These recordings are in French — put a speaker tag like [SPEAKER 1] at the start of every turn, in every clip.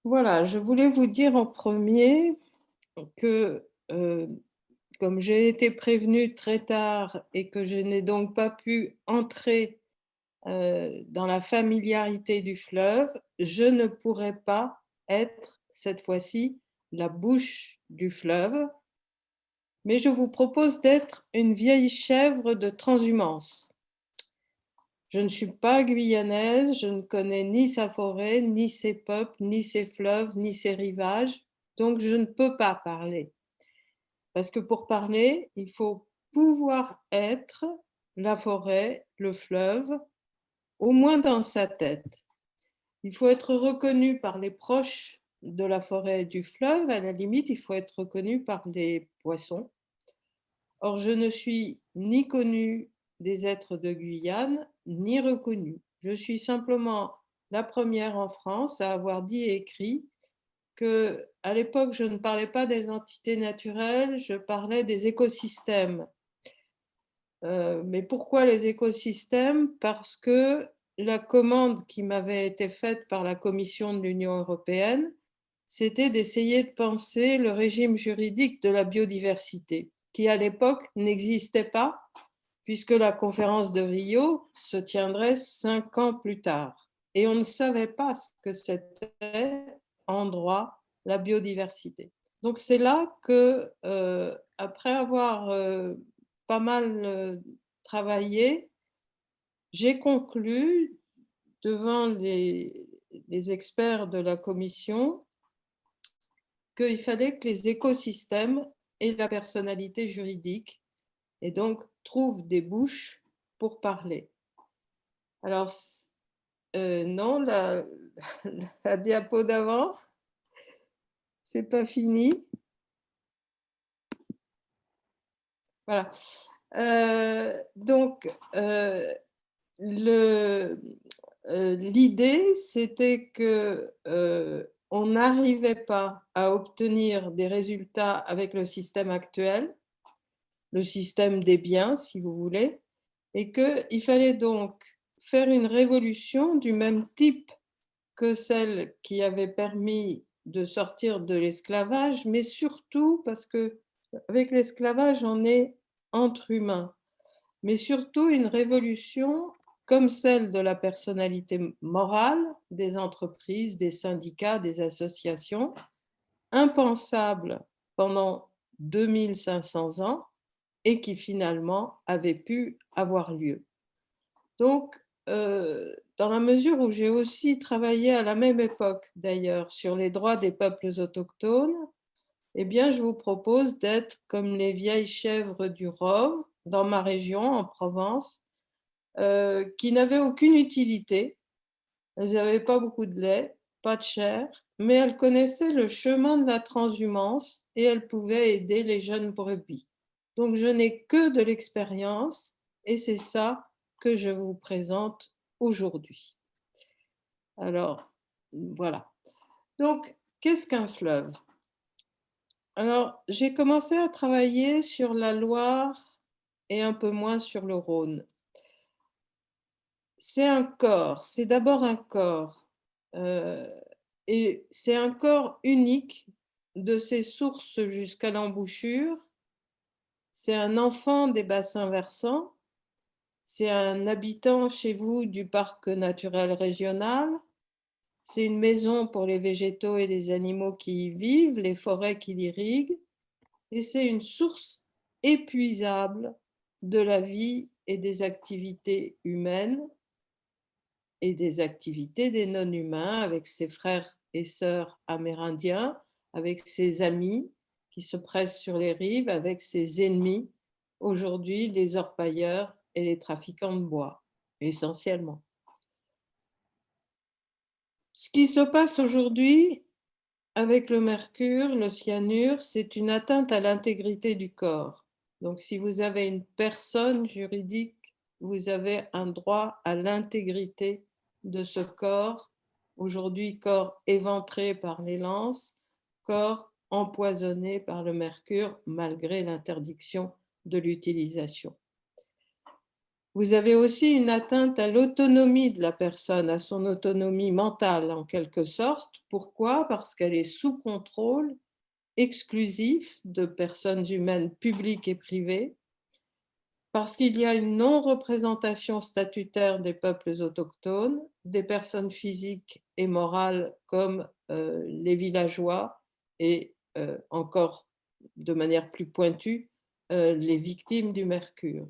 [SPEAKER 1] Voilà, je voulais vous dire en premier que, comme j'ai été prévenue très tard et que je n'ai donc pas pu entrer, dans la familiarité du fleuve, je ne pourrais pas être, cette fois-ci, la bouche du fleuve, mais je vous propose d'être une vieille chèvre de transhumance. Je ne suis pas guyanaise, je ne connais ni sa forêt, ni ses peuples, ni ses fleuves, ni ses rivages, donc je ne peux pas parler. Parce que pour parler, il faut pouvoir être la forêt, le fleuve, au moins dans sa tête. Il faut être reconnu par les proches de la forêt et du fleuve, à la limite, il faut être reconnu par les poissons. Or, je ne suis ni connue des êtres de Guyane, ni reconnue. Je suis simplement la première en France à avoir dit et écrit qu'à l'époque, je ne parlais pas des entités naturelles, je parlais des écosystèmes. Mais pourquoi les écosystèmes? Parce que la commande qui m'avait été faite par la Commission de l'Union européenne, c'était d'essayer de penser le régime juridique de la biodiversité, qui à l'époque n'existait pas, puisque la conférence de Rio se tiendrait 5 ans plus tard. Et on ne savait pas ce que c'était en droit la biodiversité. Donc c'est là que, après avoir pas mal travaillé, j'ai conclu devant les experts de la commission qu'il fallait que les écosystèmes aient la personnalité juridique et donc trouvent des bouches pour parler. Alors, non, la diapo d'avant, c'est pas fini. Voilà. Donc, l'idée, c'était que on n'arrivait pas à obtenir des résultats avec le système actuel, le système des biens, si vous voulez, et qu'il fallait donc faire une révolution du même type que celle qui avait permis de sortir de l'esclavage, mais surtout parce que avec l'esclavage, on est entre humains, mais surtout une révolution comme celle de la personnalité morale des entreprises, des syndicats, des associations, impensable pendant 2500 ans et qui finalement avait pu avoir lieu. Donc, dans la mesure où j'ai aussi travaillé à la même époque d'ailleurs sur les droits des peuples autochtones, eh bien, je vous propose d'être comme les vieilles chèvres du Rove, dans ma région, en Provence, qui n'avaient aucune utilité. Elles n'avaient pas beaucoup de lait, pas de chair, mais elles connaissaient le chemin de la transhumance et elles pouvaient aider les jeunes brebis. Donc, je n'ai que de l'expérience et c'est ça que je vous présente aujourd'hui. Alors, voilà. Donc, qu'est-ce qu'un fleuve? Alors, j'ai commencé à travailler sur la Loire et un peu moins sur le Rhône. C'est un corps, c'est d'abord un corps, heu et c'est un corps unique de ses sources jusqu'à l'embouchure. C'est un enfant des bassins versants, c'est un habitant chez vous du parc naturel régional, c'est une maison pour les végétaux et les animaux qui y vivent, les forêts qui l'irriguent et c'est une source épuisable de la vie et des activités humaines et des activités des non-humains avec ses frères et sœurs amérindiens, avec ses amis qui se pressent sur les rives, avec ses ennemis, aujourd'hui les orpailleurs et les trafiquants de bois, essentiellement. Ce qui se passe aujourd'hui avec le mercure, le cyanure, c'est une atteinte à l'intégrité du corps. Donc si vous avez une personne juridique, vous avez un droit à l'intégrité de ce corps, aujourd'hui corps éventré par les lances, corps empoisonné par le mercure malgré l'interdiction de l'utilisation. Vous avez aussi une atteinte à l'autonomie de la personne, à son autonomie mentale en quelque sorte. Pourquoi? Parce qu'elle est sous contrôle exclusif de personnes humaines publiques et privées, parce qu'il y a une non-représentation statutaire des peuples autochtones, des personnes physiques et morales comme les villageois et encore de manière plus pointue, les victimes du mercure.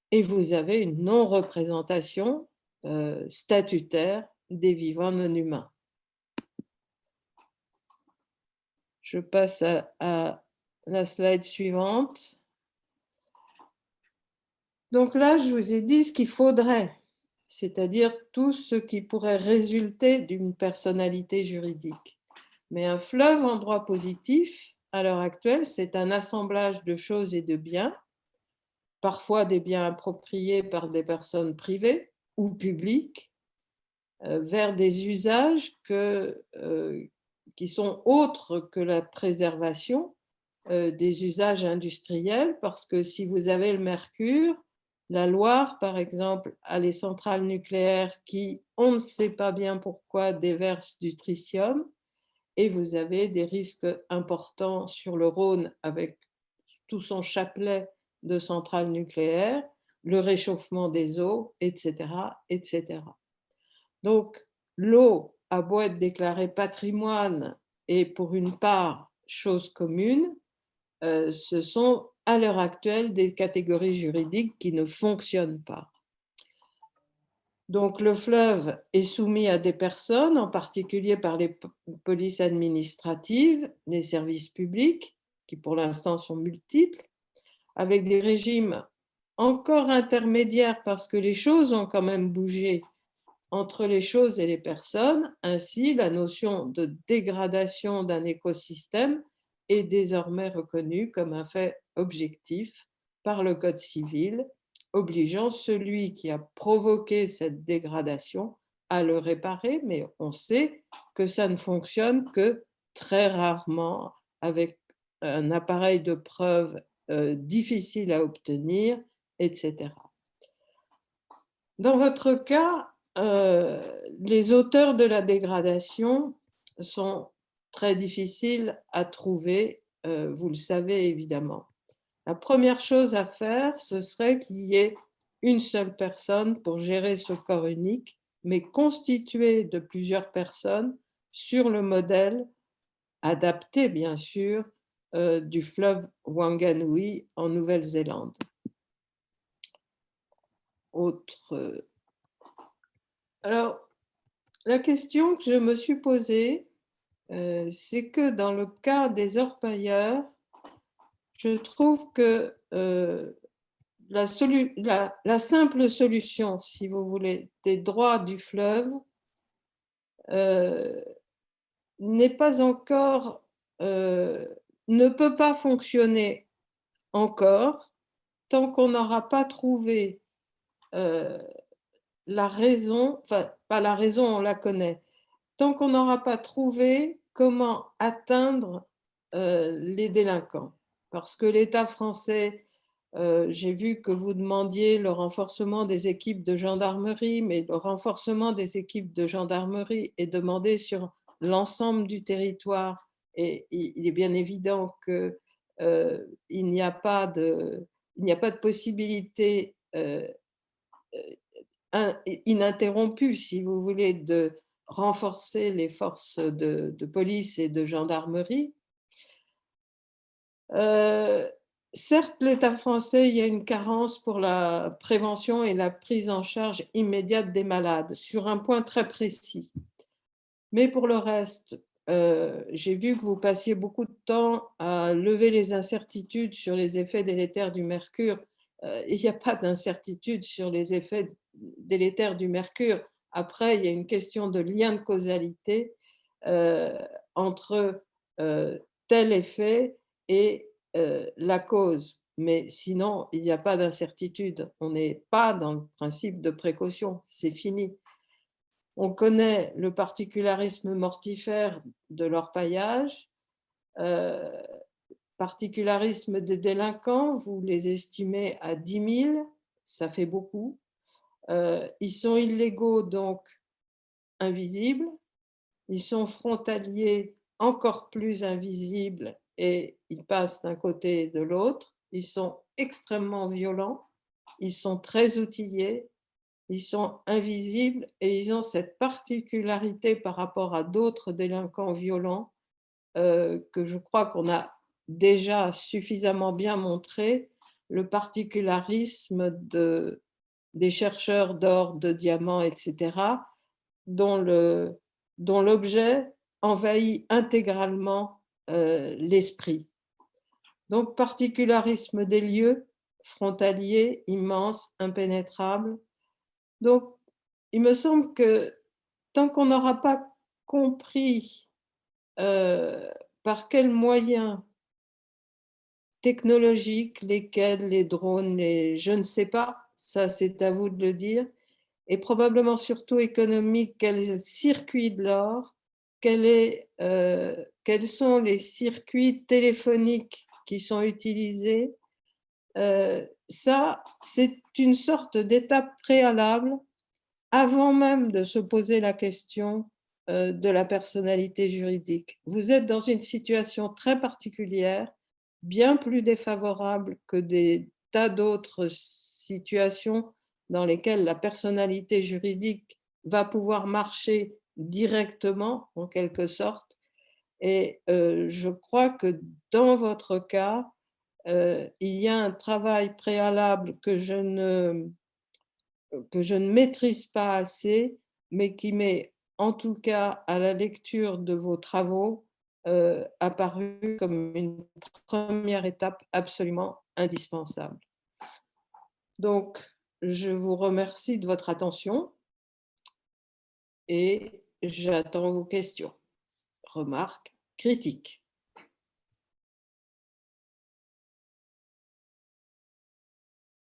[SPEAKER 1] Et vous avez une non-représentation statutaire des vivants non humains. Je passe à la slide suivante. Donc là, je vous ai dit ce qu'il faudrait, c'est-à-dire tout ce qui pourrait résulter d'une personnalité juridique. Mais un fleuve en droit positif, à l'heure actuelle, c'est un assemblage de choses et de biens, parfois des biens appropriés par des personnes privées ou publiques, vers des usages qui sont autres que la préservation, des usages industriels, parce que si vous avez le mercure, la Loire, par exemple, a les centrales nucléaires qui, on ne sait pas bien pourquoi, déversent du tritium, et vous avez des risques importants sur le Rhône avec tout son chapelet de centrales nucléaires, le réchauffement des eaux, etc., etc. Donc, l'eau a beau être déclarée patrimoine et pour une part chose commune, ce sont à l'heure actuelle des catégories juridiques qui ne fonctionnent pas. Donc le fleuve est soumis à des personnes, en particulier par les polices administratives, les services publics, qui pour l'instant sont multiples, avec des régimes encore intermédiaires parce que les choses ont quand même bougé entre les choses et les personnes. Ainsi, la notion de dégradation d'un écosystème est désormais reconnue comme un fait objectif par le Code civil, obligeant celui qui a provoqué cette dégradation à le réparer, mais on sait que ça ne fonctionne que très rarement avec un appareil de preuve difficile à obtenir, etc. Dans votre cas, les auteurs de la dégradation sont très difficiles à trouver, vous le savez évidemment. La première chose à faire, ce serait qu'il y ait une seule personne pour gérer ce corps unique, mais constitué de plusieurs personnes sur le modèle adapté, bien sûr, du fleuve Wanganui en Nouvelle-Zélande. Alors, la question que je me suis posée, c'est que dans le cas des orpailleurs, je trouve que la simple solution, si vous voulez, des droits du fleuve n'est pas encore, ne peut pas fonctionner encore tant qu'on n'aura pas trouvé la raison, enfin pas la raison, on la connaît, tant qu'on n'aura pas trouvé comment atteindre les délinquants. Parce que l'État français, j'ai vu que vous demandiez le renforcement des équipes de gendarmerie, mais le renforcement des équipes de gendarmerie est demandé sur l'ensemble du territoire. Et il est bien évident qu'il n'y a pas de, possibilité ininterrompue, si vous voulez, de renforcer les forces de police et de gendarmerie. Certes, l'État français, il y a une carence pour la prévention et la prise en charge immédiate des malades, sur un point très précis. Mais pour le reste, j'ai vu que vous passiez beaucoup de temps à lever les incertitudes sur les effets délétères du mercure. Il n'y a pas d'incertitude sur les effets délétères du mercure. Après, il y a une question de lien de causalité entre tel effet et la cause. Mais sinon, il n'y a pas d'incertitude. On n'est pas dans le principe de précaution. C'est fini. On connaît le particularisme mortifère de l'orpaillage, particularisme des délinquants, vous les estimez à 10 000, ça fait beaucoup. Ils sont illégaux, donc invisibles. Ils sont frontaliers, encore plus invisibles et ils passent d'un côté et de l'autre. Ils sont extrêmement violents, ils sont très outillés, ils sont invisibles et ils ont cette particularité par rapport à d'autres délinquants violents, que je crois qu'on a déjà suffisamment bien montré, le particularisme des chercheurs d'or, de diamants et cetera, dont le dont l'objet envahit intégralement, l'esprit. Donc particularisme des lieux, frontalier, immense, impénétrable. Donc il me semble que tant qu'on n'aura pas compris, heu, par quels moyens technologiques, lesquels, les drones, les je ne sais pas, ça c'est à vous de le dire, et probablement surtout économique, quel est le circuit de l'or, quels sont les circuits téléphoniques qui sont utilisés. Ça, c'est une sorte d'étape préalable avant même de se poser la question, de la personnalité juridique. Vous êtes dans une situation très particulière, bien plus défavorable que des tas d'autres situations dans lesquelles la personnalité juridique va pouvoir marcher directement, en quelque sorte, et je crois que dans votre cas, il y a un travail préalable que je ne maîtrise pas assez, mais qui m'est, en tout cas à la lecture de vos travaux, apparu comme une première étape absolument indispensable. Donc, je vous remercie de votre attention et j'attends vos questions, remarques, critiques.